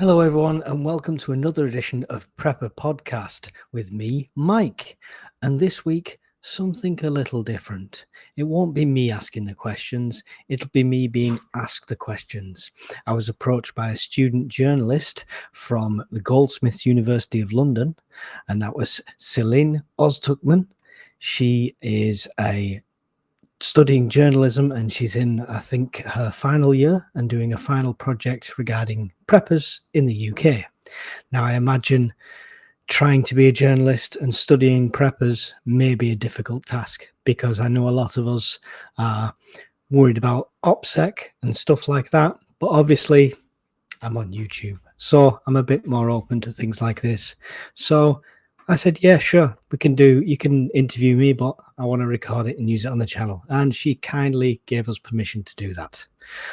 Hello, everyone, and welcome to another edition of Prepper Podcast with me, Mike. And this week, something a little different. It won't be me asking the questions, it'll be me being asked the questions. I was approached by a student journalist from the Goldsmiths University of London, and that was Selin Oztukman. She is studying journalism, and she's in, I think, her final year and doing a final project regarding preppers in the UK. Now, I imagine trying to be a journalist and studying preppers may be a difficult task, because I know a lot of us are worried about OPSEC and stuff like that. But obviously, I'm on YouTube, so I'm a bit more open to things like this. So I said, yeah, sure, you can interview me, but I want to record it and use it on the channel. And she kindly gave us permission to do that.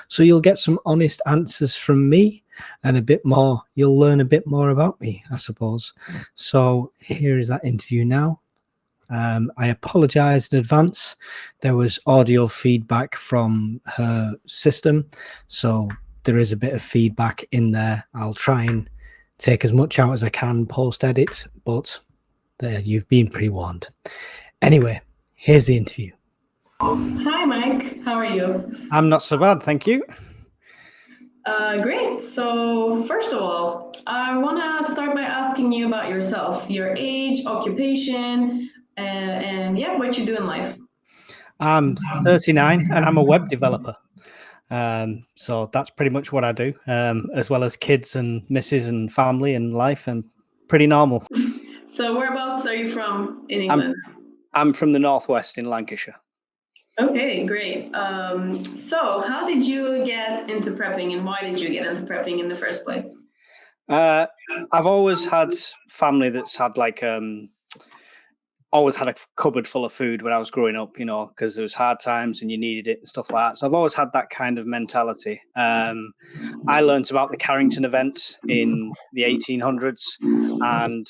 So you'll get some honest answers from me and you'll learn a bit more about me, I suppose. So here is that interview now. I apologize in advance. There was audio feedback from her system, so there is a bit of feedback in there. I'll try and take as much out as I can post-edit, but there, you've been pre-warned. Anyway, here's the interview. Hi, Mike. How are you? I'm not so bad, thank you. Great. So, first of all, I want to start by asking you about yourself, your age, occupation, and yeah, what you do in life. I'm 39 and I'm a web developer. So that's pretty much what I do, as well as kids and missus and family and life, and pretty normal. So, whereabouts are you from in England? I'm from the northwest in Lancashire. Okay, great. So how did you get into prepping, and why did you get into prepping in the first place? I've always had family that's had always had a cupboard full of food when I was growing up, because there was hard times and you needed it and stuff like that. So I've always had that kind of mentality. I learned about the Carrington event in the 1800s, and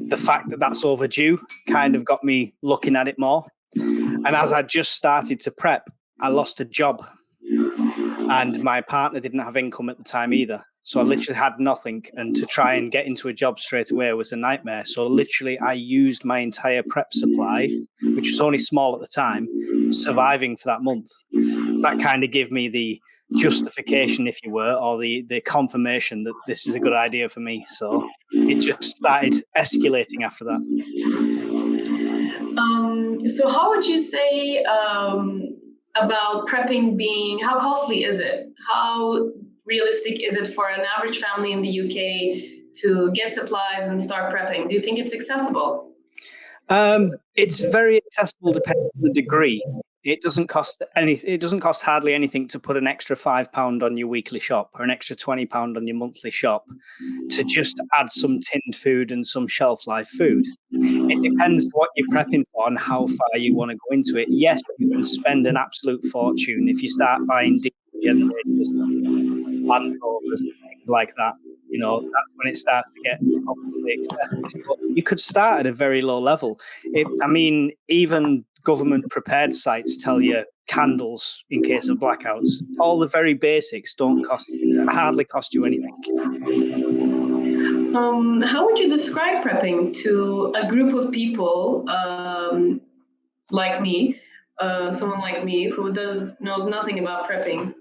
the fact that that's overdue kind of got me looking at it more. And as I just started to prep, I lost a job, and my partner didn't have income at the time either. So I literally had nothing, and to try and get into a job straight away was a nightmare. So literally I used my entire prep supply, which was only small at the time, surviving for that month. So that kind of gave me the justification, if you were, or the confirmation that this is a good idea for me. So it just started escalating after that. So how would you say about prepping how costly is it? How realistic is it for an average family in the UK to get supplies and start prepping? Do you think it's accessible? It's very accessible depending on the degree. It doesn't cost hardly anything to put an extra £5 on your weekly shop, or an extra £20 on your monthly shop, to just add some tinned food and some shelf life food. It depends what you're prepping for and how far you want to go into it. Yes, you can spend an absolute fortune if you start buying diesel generators, Land Rovers, things like that. That's when it starts to get obviously excessive. But you could start at a very low level. Even government prepared sites tell you candles in case of blackouts. All the very basics hardly cost you anything. How would you describe prepping to a group of people like me, someone like me who knows nothing about prepping?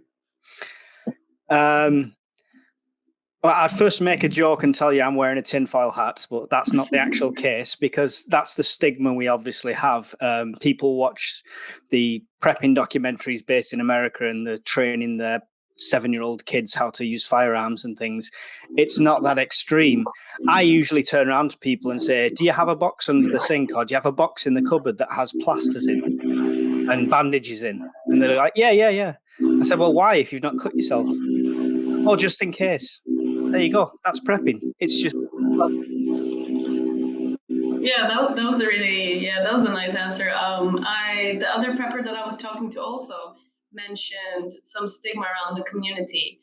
Well, I'd first make a joke and tell you I'm wearing a tinfoil hat, but that's not the actual case, because that's the stigma we obviously have. People watch the prepping documentaries based in America, and they're training their 7-year-old kids how to use firearms and things. It's not that extreme. I usually turn around to people and say, do you have a box under the sink, or do you have a box in the cupboard that has plasters in and bandages in? And they're like, yeah. I said, well, why, if you've not cut yourself? Oh, just in case. There you go. That's prepping. It's just. Yeah, that was that was a nice answer. The other prepper that I was talking to also mentioned some stigma around the community.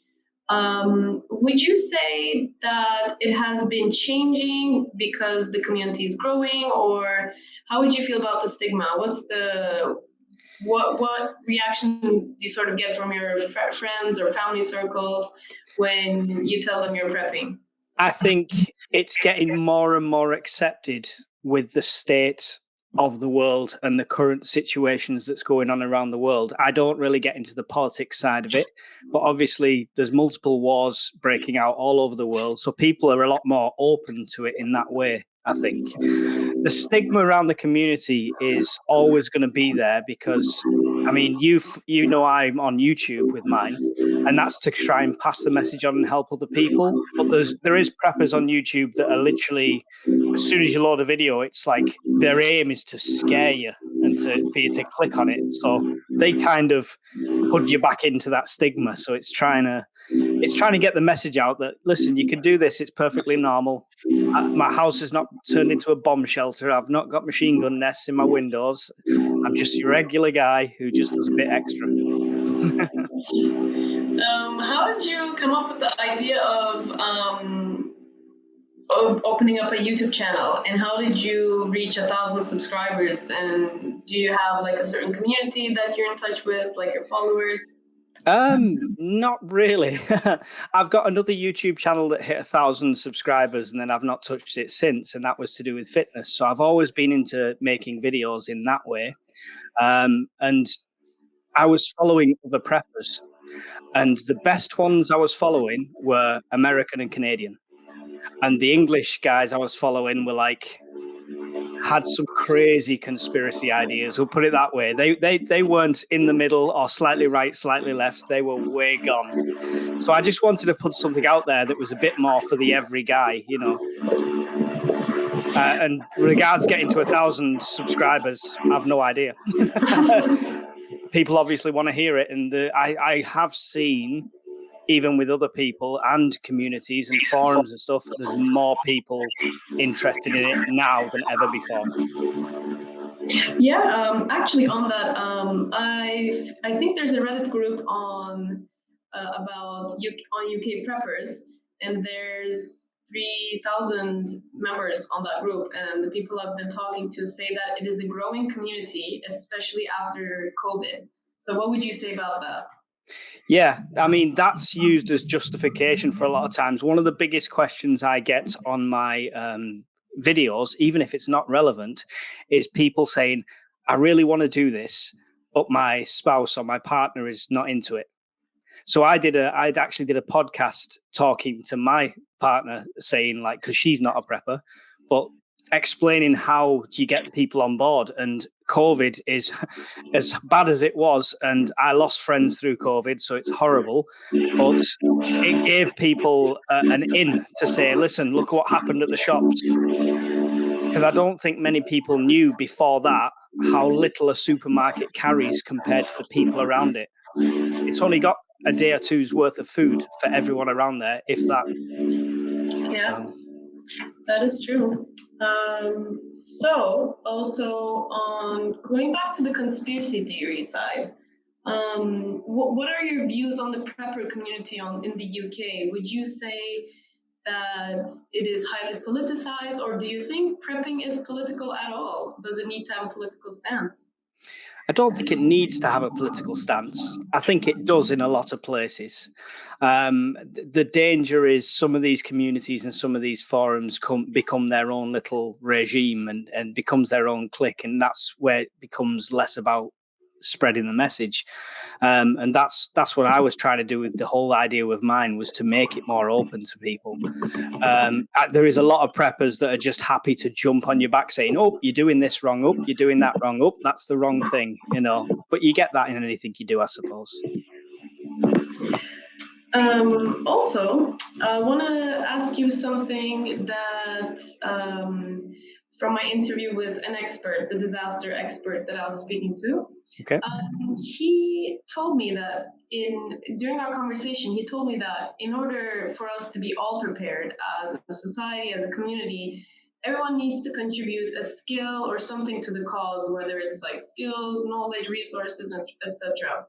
Would you say that it has been changing because the community is growing, or how would you feel about the stigma? What reaction do you sort of get from your friends or family circles when you tell them you're prepping? I think it's getting more and more accepted with the state of the world and the current situations that's going on around the world. I don't really get into the politics side of it, but obviously there's multiple wars breaking out all over the world, so people are a lot more open to it in that way, I think. The stigma around the community is always going to be there because I mean, I'm on YouTube with mine, and that's to try and pass the message on and help other people. But there is preppers on YouTube that are literally, as soon as you load a video, it's like their aim is to scare you and for you to click on it. So they kind of put you back into that stigma. So it's trying to get the message out that listen, you can do this. It's perfectly normal. My house is not turned into a bomb shelter. I've not got machine gun nests in my windows. I'm just your regular guy who just does a bit extra. How did you come up with the idea of opening up a YouTube channel, and how did you reach 1,000 subscribers? And do you have like a certain community that you're in touch with, like your followers? Not really. I've got another YouTube channel that hit 1,000 subscribers, and then I've not touched it since, and that was to do with fitness. So I've always been into making videos in that way. And I was following other preppers, and the best ones I was following were American and Canadian. And the English guys I was following were like had some crazy conspiracy ideas. We'll put it that way. They weren't in the middle or slightly right, slightly left. They were way gone. So I just wanted to put something out there that was a bit more for the every guy, you know. And regards getting to 1,000 subscribers, I've no idea. People obviously want to hear it, and I have seen, even with other people and communities and forums and stuff, there's more people interested in it now than ever before. Yeah, actually, on that, I think there's a Reddit group on about on UK preppers, and there's 3,000 members on that group, and the people I've been talking to say that it is a growing community, especially after COVID. So, what would you say about that? Yeah, I mean, that's used as justification for a lot of times. One of the biggest questions I get on my videos, even if it's not relevant, is people saying, I really want to do this, but my spouse or my partner is not into it. So I'd actually did a podcast talking to my partner saying like, cause she's not a prepper, but explaining how do you get people on board. And COVID is as bad as it was. And I lost friends through COVID. So it's horrible, but it gave people an in to say, listen, look what happened at the shops. Because I don't think many people knew before that how little a supermarket carries compared to the people around it. It's only got a day or two's worth of food for everyone around there, if that. Yeah, So that is true. So, also on going back to the conspiracy theory side, what are your views on the prepper community in the UK? Would you say that it is highly politicized, or do you think prepping is political at all? Does it need to have a political stance? I don't think it needs to have a political stance. I think it does in a lot of places. The danger is some of these communities and some of these forums become their own little regime and becomes their own clique, and that's where it becomes less about spreading the message. And that's what I was trying to do with the whole idea with mine, was to make it more open to people. There is a lot of preppers that are just happy to jump on your back saying, oh, you're doing this wrong, oh, you're doing that wrong, oh, that's the wrong thing, you know. But you get that in anything you do, I suppose. Also, I want to ask you something that from my interview with an expert, the disaster expert that I was speaking to. Okay. He told me that during our conversation, he told me that in order for us to be all prepared as a society, as a community, everyone needs to contribute a skill or something to the cause, whether it's like skills, knowledge, resources, etc.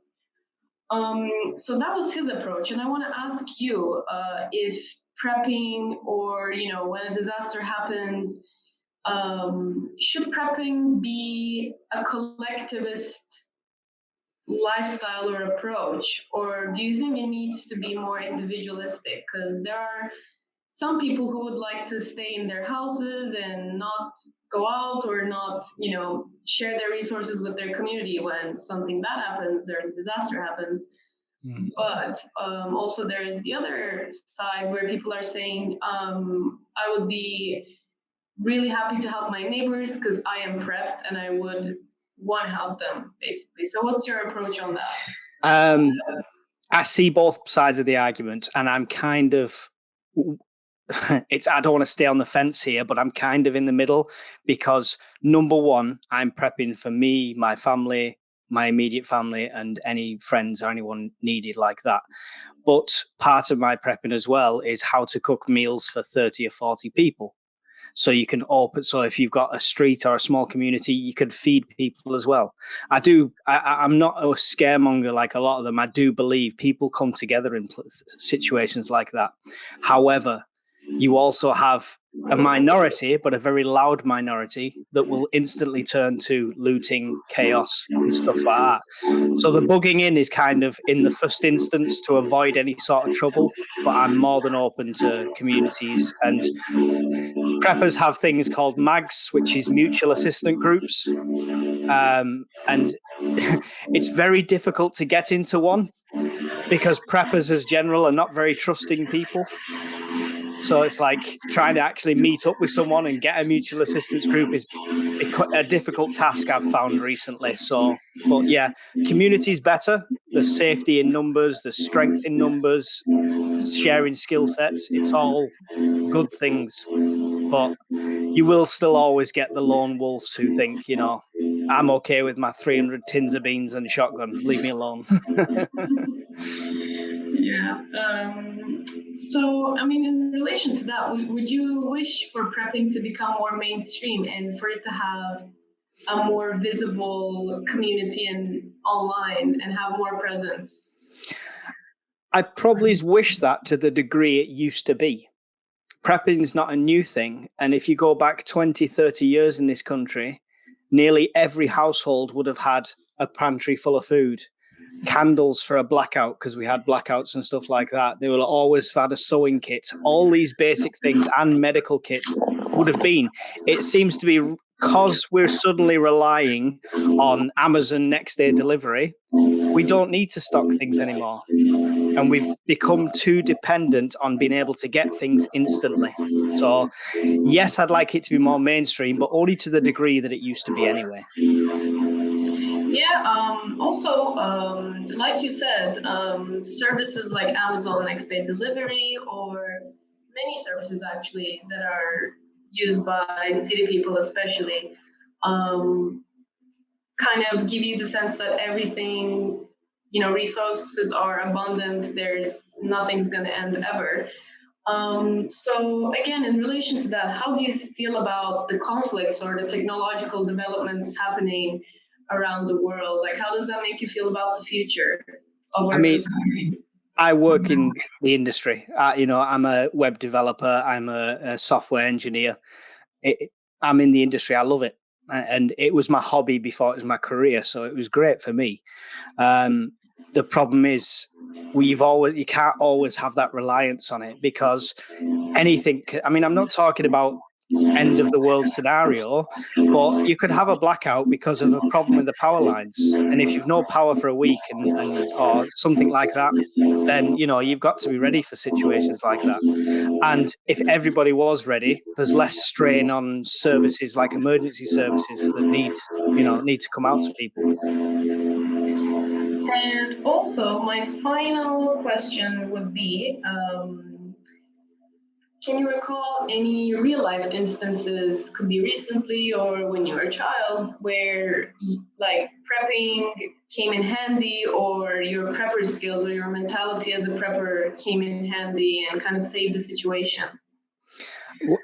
So that was his approach, and I want to ask you if prepping, or when a disaster happens, should prepping be a collectivist lifestyle or approach, or do you think it needs to be more individualistic? Because there are some people who would like to stay in their houses and not go out or not, share their resources with their community when something bad happens or a disaster happens. But also there is the other side where people are saying, I would be really happy to help my neighbors because I am prepped and I would want to help them, basically. So what's your approach on that? I see both sides of the argument, and I'm kind of I don't want to stay on the fence here, but I'm kind of in the middle because number one, I'm prepping for me, my family, my immediate family, and any friends or anyone needed like that. But part of my prepping as well is how to cook meals for 30 or 40 people. So you can open. So if you've got a street or a small community, you could feed people as well. I'm not a scaremonger like a lot of them. I do believe people come together in situations like that. However, you also have a minority, but a very loud minority that will instantly turn to looting, chaos, and stuff like that. So the bugging in is kind of in the first instance to avoid any sort of trouble, but I'm more than open to communities. And preppers have things called MAGs, which is mutual assistant groups. And it's very difficult to get into one because preppers as general are not very trusting people. So it's like trying to actually meet up with someone and get a mutual assistance group is a difficult task I've found recently. So, but yeah, community is better. There's safety in numbers, there's strength in numbers, sharing skill sets. It's all good things. But you will still always get the lone wolves who think, I'm okay with my 300 tins of beans and shotgun. Leave me alone. Yeah. So, I mean, in relation to that, would you wish for prepping to become more mainstream and for it to have a more visible community and online and have more presence? I probably wish that to the degree it used to be. Prepping is not a new thing. And if you go back 20, 30 years in this country, nearly every household would have had a pantry full of food. Candles for a blackout because we had blackouts and stuff like that. They will always have had a sewing kit. All these basic things and medical kits would have been. It seems to be because we're suddenly relying on Amazon next day delivery, we don't need to stock things anymore. And we've become too dependent on being able to get things instantly. So, yes, I'd like it to be more mainstream, but only to the degree that it used to be anyway. Yeah, also, like you said, services like Amazon next day delivery or many services actually that are used by city people especially kind of give you the sense that everything, resources are abundant, there's nothing's going to end ever. So again, in relation to that, how do you feel about the conflicts or the technological developments happening around the world? Like, how does that make you feel about the future of our society? I work in the industry. I'm a web developer. I'm a software engineer. I'm in the industry. I love it. And it was my hobby before it was my career. So it was great for me. The problem is you can't always have that reliance on it because anything, I'm not talking about end of the world scenario, but you could have a blackout because of a problem with the power lines. And if you've no power for a week and or something like that, then you've got to be ready for situations like that. And if everybody was ready, there's less strain on services like emergency services that need to come out to people. And also, my final question would be, can you recall any real life instances, could be recently or when you were a child, where like prepping came in handy or your prepper skills or your mentality as a prepper came in handy and kind of saved the situation?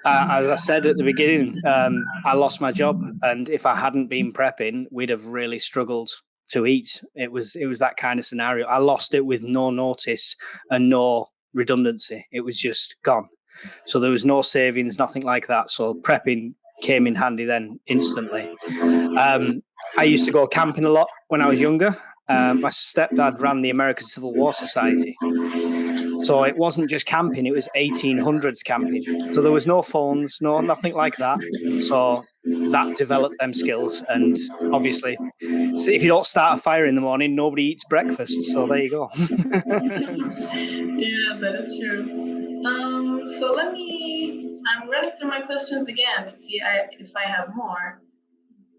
As I said at the beginning, I lost my job, and if I hadn't been prepping, we'd have really struggled to eat. It was that kind of scenario. I lost it with no notice and no redundancy. It was just gone. So there was no savings, nothing like that. So prepping came in handy then instantly. I used to go camping a lot when I was younger, My stepdad ran the American Civil War Society. So it wasn't just camping, it was 1800s camping. So there was no phones, nothing like that. So that developed them skills. And obviously, if you don't start a fire in the morning, nobody eats breakfast. So there you go. Yeah, that is true. So I'm running through my questions again to see if I have more.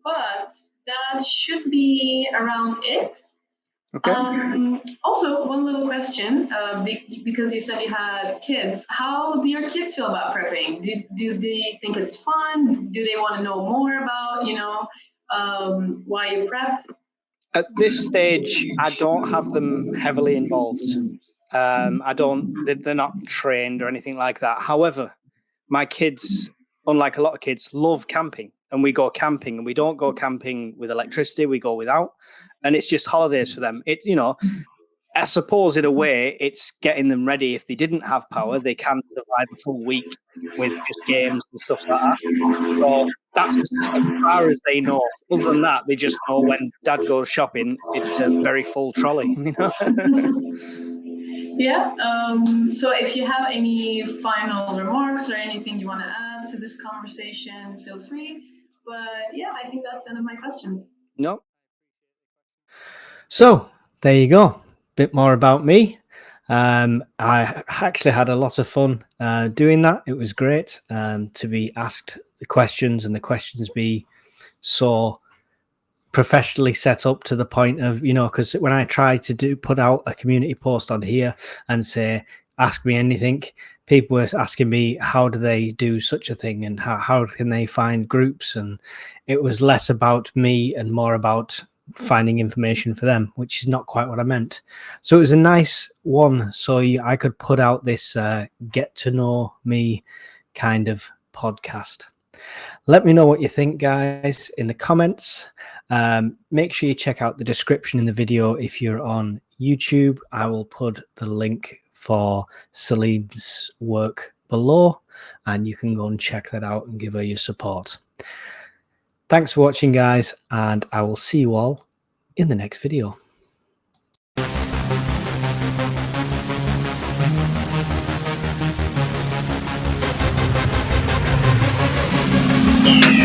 But that should be around it. Okay. Also, one little question, because you said you had kids. How do your kids feel about prepping? Do they think it's fun? Do they want to know more about, why you prep? At this stage, I don't have them heavily involved. They're not trained or anything like that. However, my kids, unlike a lot of kids, love camping, and we go camping, and we don't go camping with electricity, we go without, and it's just holidays for them. I suppose in a way it's getting them ready. If they didn't have power, they can survive a full week with just games and stuff like that. So that's as far as they know. Other than that, they just know when dad goes shopping, it's a very full trolley. Yeah. So if you have any final remarks or anything you want to add to this conversation, feel free. But yeah, I think that's the end of my questions. No. So there you go. Bit more about me. I actually had a lot of fun doing that. It was great to be asked the questions, and the questions be so professionally set up to the point of, because when I try to put out a community post on here and say, ask me anything, people were asking me, how do they do such a thing, and how can they find groups? And it was less about me and more about finding information for them, which is not quite what I meant. So it was a nice one, so I could put out this get to know me kind of podcast. Let me know what you think, guys, in the comments. Make sure you check out the description in the video if you're on YouTube. I will put the link for Selin's work below, and you can go and check that out and give her your support. Thanks for watching, guys, and I will see you all in the next video. Yeah.